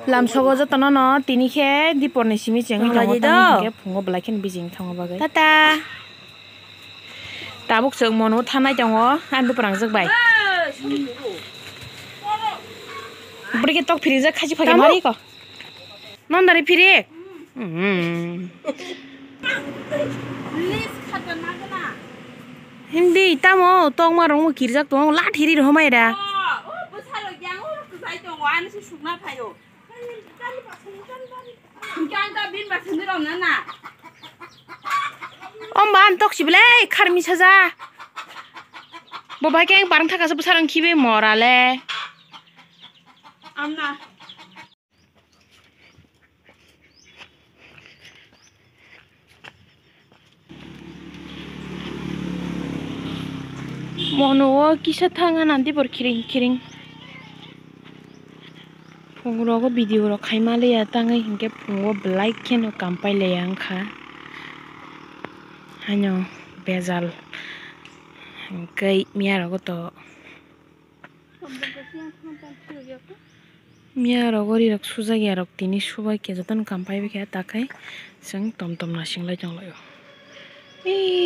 Lamsogo jotono no tini khe diporni simi chengi tongo tangke phungo blakhen bijing thangwa bagai. Tata. Tabuk seng mono thanai tongo andu prangjak bai. Buri ke tok phiri jak khaji phage mari ko. Nondari phiri. Hindi tamo tong marong mo kirjak tong la thiri ro mai da. Om ban tok sible kharmi saja. Bobai keng barang thaka sa sarang khibe morale. Amna. Mono kisa thanga nanti bor kiring. Phungro go video ro khaima le ya tangai hinke phungo blai kheno kampai le yang kha. Hanyo bezal. Kai miara go to. Miara go ri rak suja ya rak tini subai ke jatan kampai be kha takai sing tom na singlai jong layo.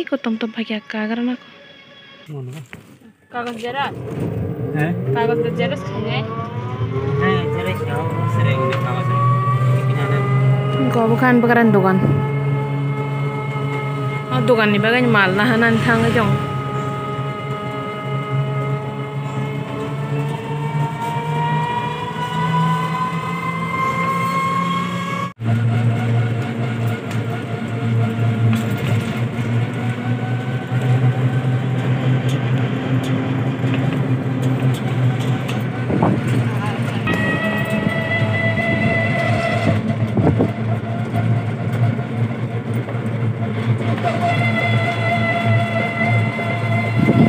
Ko tom phakya kagarna ko. Kagas jelas. Kagas jelas kene. Jelas ya, sering di kagas. Kau bukan bakaran dogan. Dogan ni bagai mal nahanan thang jong.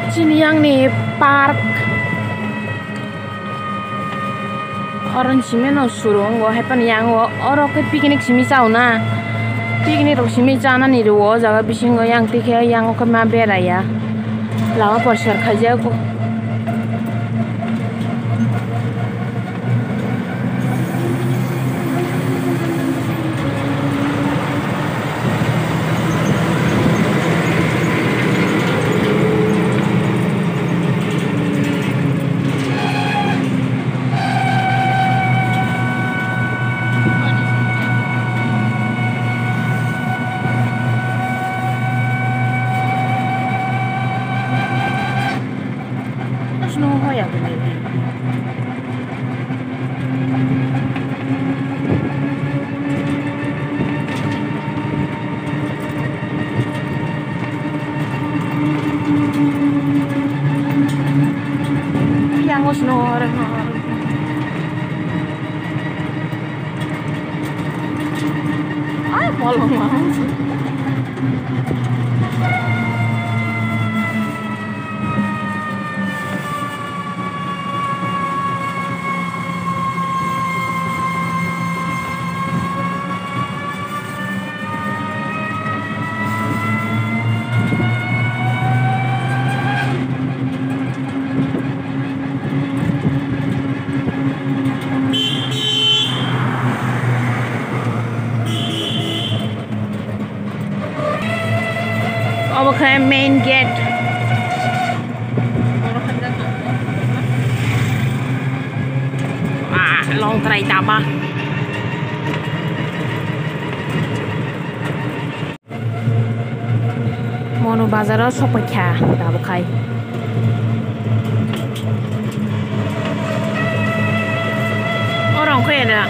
Sini yang nih park orang sini no surung gua hepan yang orang ke piknik sini sauna piknik rok sini jana nih ruo jaga bising yang tiga yang ke mabera ya lama persir kerja aku Molong banget. Okay, main gate. Long try tama. Mono bazar sopai kha dabu khai. Orang kaya na.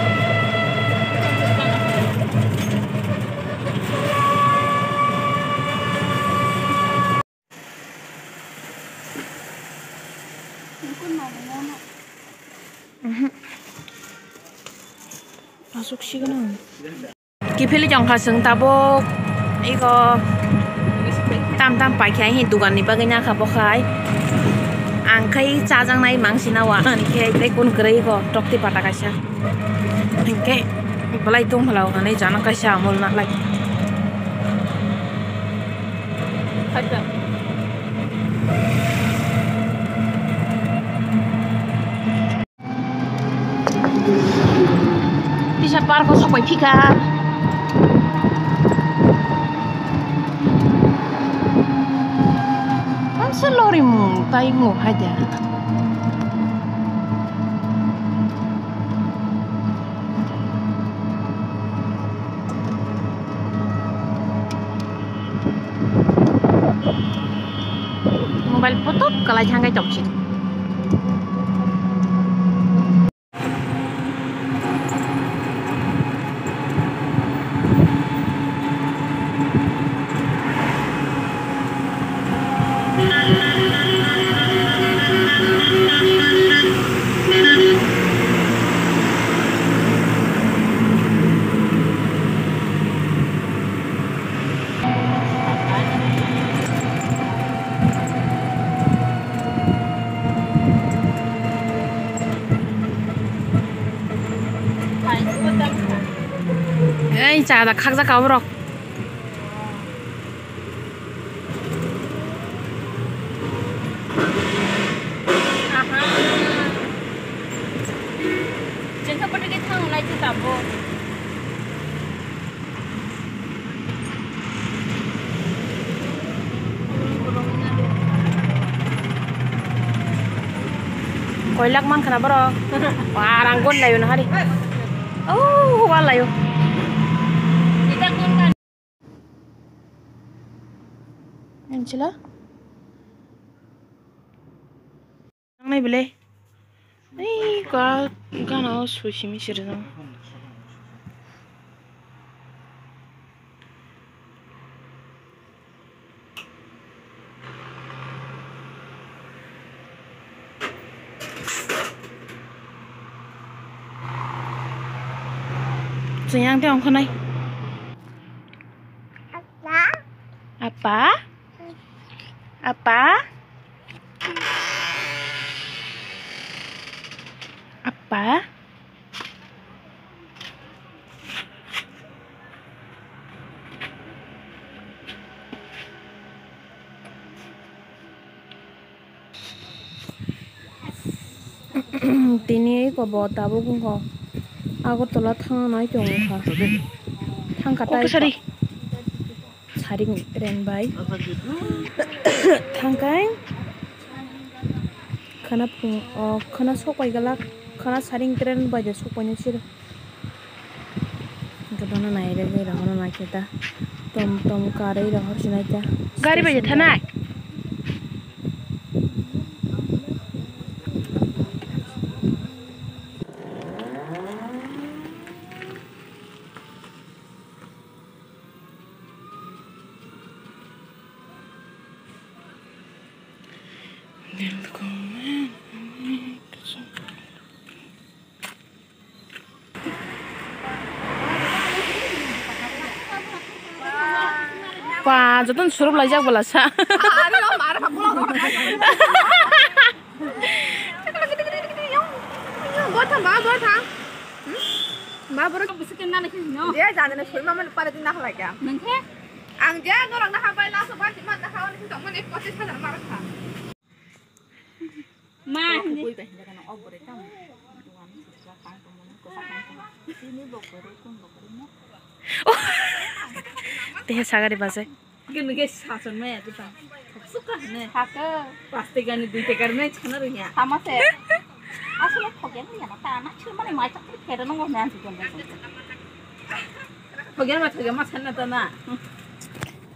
Masuk sih kan? Kipili jangka seng tabok, iko tam pakai ini dugaan ni bagainya kapokai, angkai cajang nai mangsinawa, angkai tekun gerai ko, dokti patah kasya, angkai balai tung halau kanai jangan kasya amul nak lagi. Ada. Bisa parko sampai pika. Masa lorimu taingu aja. Mobile foto kalau jangan jauh sih. Ê, chả là khắc ra cáo rồi. Trên khắp cái thằng này thì tạm vô. Koi lak man kenapa bro? Wah, rangkun layu nah hari. Oh, wah layu. Anjela, ang may beli. Ay, kana sushi mi sih dong. Sayang tiang kan ay. Apa? Apa? Apa? Tini ko bawa tabu kung ko. Aku telah thang naik jong ka. Thang kata. Sorry. Saring ren bay. Thang kai. Kana sokai galak. Kana saring ren bay je sokai ni sih. Kita mana naik deh, mana naik kita. Tom kari dah harus naik dah. Gari bay je thana. Wah, jatuh suruh belajar belasa. Teh sagar di pasai. Gini guys, hasil mana tu pak? Suka nih. Haker. Pasti kan di tegar nih, cina runya. Sama sih. Asal hokian ni anak anak cuma nih macam tu kira nunggu nanti jomba. Hokian macam macam cina tu na.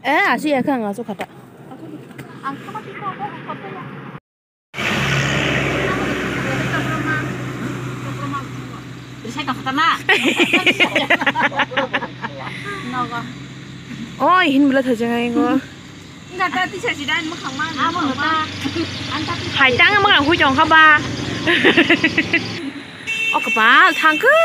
Asyik ya kan nggak suka tak? Angkat mati kau apa ya? Saya tak kena. Naga. Oh, ini belat aja nggak ini. Enggak tadi saya sudah makan mana? Apa lupa? Hai tang makan hui jong kaba. Oh kebal, tangke.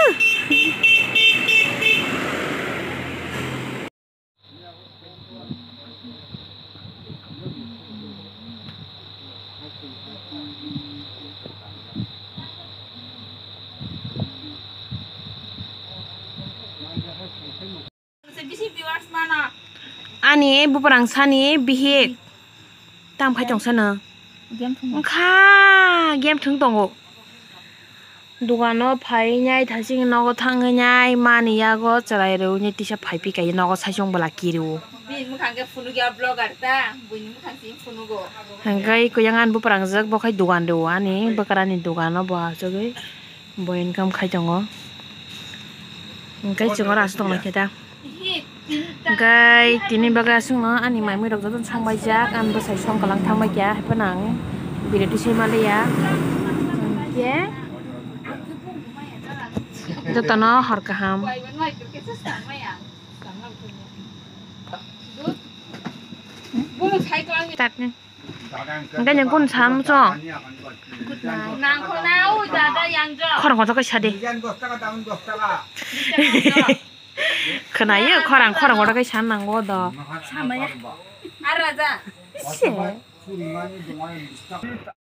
Ani buperang sani bihik tang phai chong sana Game thung. kha game thung tong dogano phai nyai thasing nogo thangai maniyago chalairo ni tisa phai pi kai nogo saisong bala kiru bin mukhang ke phunu ga blogger ta buin mukhang si phunu go hangkai kuyangan bu prangjak bo khai dogan do ani bakarani dogano bo ajogai bo income khai tongo hangkai chungora astung na kheta hangkai tini baga sungno ani mai rok joton sangbai jak an bo sai song kalang thangbai kya hepanang bireti semalaya ke jotono hor kaham tắt nha cái những con sám cho nàng khô nào ra ra yang cho khoan còn cho cái sao đi cái này á khoan còn cho cái sám nàng có đó sao mày à ra ra